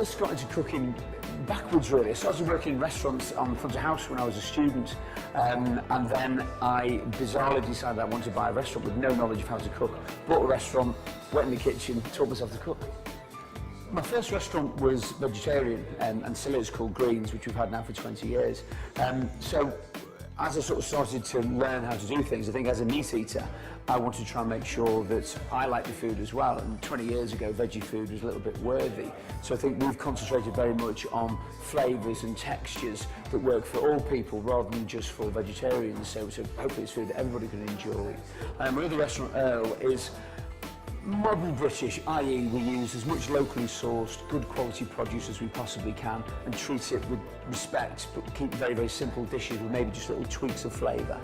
first got into cooking backwards really. I started working in restaurants on front of house when I was a student, and then I bizarrely decided I wanted to buy a restaurant with no knowledge of how to cook. Bought a restaurant, went in the kitchen, taught myself to cook. My first restaurant was vegetarian, and still is, called Greens, which we've had now for 20 years. So as I sort of started to learn how to do things, I think as a meat eater, I wanted to try and make sure that I liked the food as well. And 20 years ago, veggie food was a little bit worthy. So I think we've concentrated very much on flavours and textures that work for all people rather than just for vegetarians. So hopefully it's food that everybody can enjoy. My other restaurant, Earl, is modern British, i.e. we use as much locally sourced, good quality produce as we possibly can and treat it with respect, but keep very, very simple dishes with maybe just little tweaks of flavour.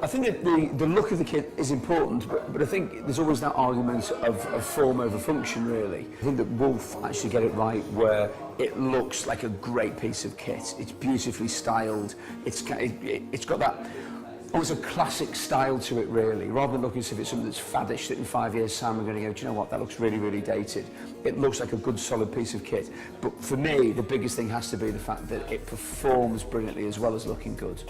I think that the look of the kit is important, but I think there's always that argument of form over function, really. I think that Wolf actually get it right where it looks like a great piece of kit. It's beautifully styled. It's got that almost a classic style to it, really, rather than looking as if it's something that's faddish that in 5 years' time we're going to go, do you know what, that looks really, really dated. It looks like a good, solid piece of kit. But for me, the biggest thing has to be the fact that it performs brilliantly as well as looking good.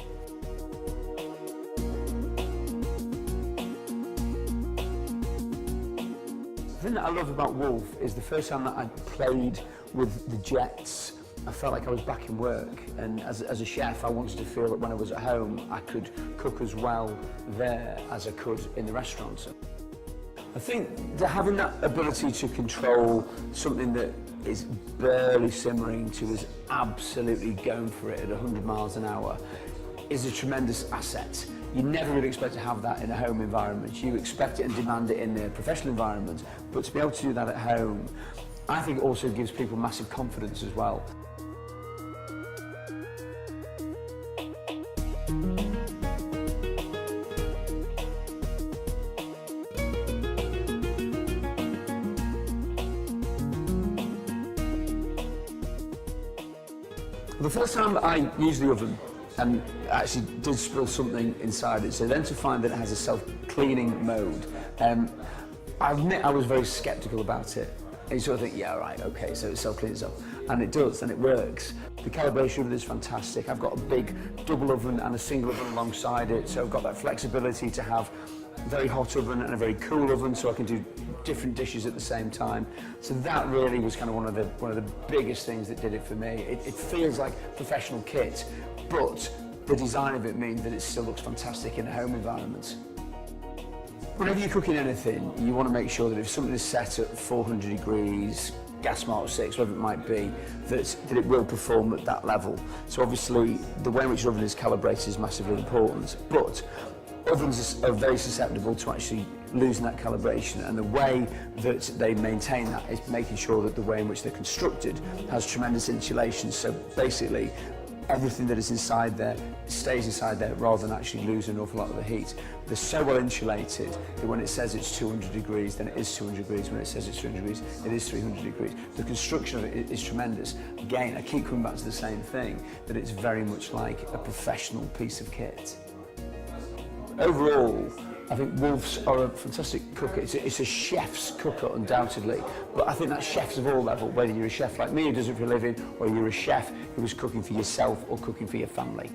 The thing that I love about Wolf is the first time that I played with the jets, I felt like I was back in work, and as a chef I wanted to feel that when I was at home I could cook as well there as I could in the restaurant. I think that having that ability to control something that is barely simmering to is absolutely going for it at 100 miles an hour is a tremendous asset. You never really expect to have that in a home environment. You expect it and demand it in a professional environment, but to be able to do that at home, I think also gives people massive confidence as well. The first time I used the oven, and actually did spill something inside it, so then to find that it has a self-cleaning mode, I admit I was very sceptical about it. And you sort of think, yeah, right, okay, so it self-cleans itself. And it does, and it works. The calibration of it is fantastic. I've got a big double oven and a single oven alongside it, so I've got that flexibility to have a very hot oven and a very cool oven, so I can do different dishes at the same time. So that really was kind of one of the biggest things that did it for me. It feels like professional kit, but the design of it means that it still looks fantastic in a home environment. Whenever you're cooking anything, you want to make sure that if something is set at 400 degrees, gas mark 6, whatever it might be, that it will perform at that level. So obviously, the way in which your oven is calibrated is massively important, but ovens are very susceptible to actually losing that calibration, and the way that they maintain that is making sure that the way in which they're constructed has tremendous insulation. So basically, everything that is inside there stays inside there rather than actually losing an awful lot of the heat. They're so well insulated that when it says it's 200 degrees, then it is 200 degrees. When it says it's 300 degrees, it is 300 degrees. The construction of it is tremendous. Again, I keep coming back to the same thing, that it's very much like a professional piece of kit. Overall, I think Wolf's are a fantastic cooker. It's a chef's cooker, undoubtedly, but I think that's chefs of all level, whether you're a chef like me who does it for a living, or you're a chef who is cooking for yourself or cooking for your family.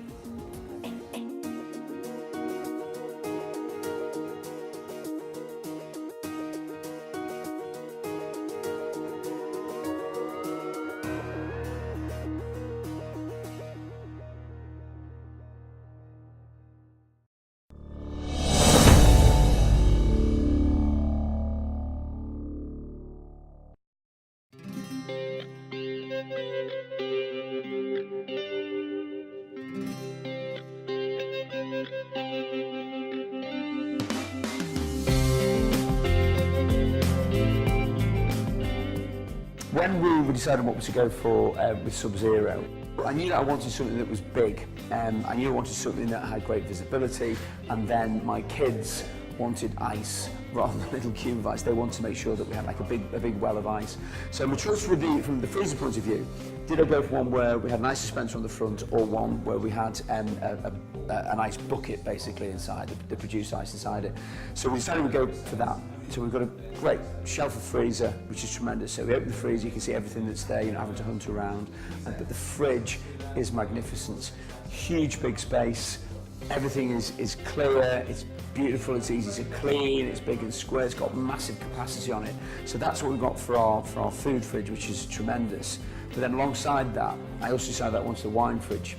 when we were deciding what to go for with Sub-Zero, I knew that I wanted something that was big. I knew I wanted something that had great visibility, and then my kids wanted ice rather than a little cube of ice. They wanted to make sure that we had like a big well of ice. So my choice from the freezer point of view, did I go for one where we had an ice dispenser on the front, or one where we had an ice bucket basically inside, the produced ice inside it. So we decided we'd go for that. So we've got a great shelf of freezer, which is tremendous. So we open the freezer, you can see everything that's there, you're not having to hunt around. But the fridge is magnificent. Huge big space. Everything is clear, it's beautiful, it's easy to clean, it's big and square, it's got massive capacity on it. So that's what we've got for our food fridge, which is tremendous. But then alongside that, I also decided that I wanted a wine fridge.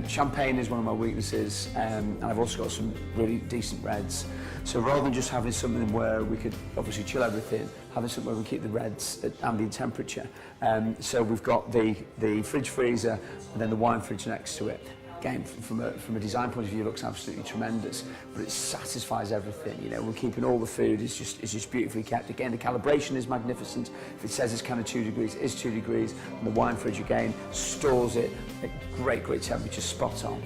Champagne is one of my weaknesses, and I've also got some really decent reds. So rather than just having something where we could obviously chill everything, having something where we keep the reds at ambient temperature. So we've got the fridge freezer and then the wine fridge next to it. Again, from a design point of view, it looks absolutely tremendous, but it satisfies everything. You know, we're keeping all the food is just beautifully kept. Again, the calibration is magnificent. If it says it's kind of 2 degrees, it is 2 degrees. And the wine fridge again stores it at great temperature, spot on.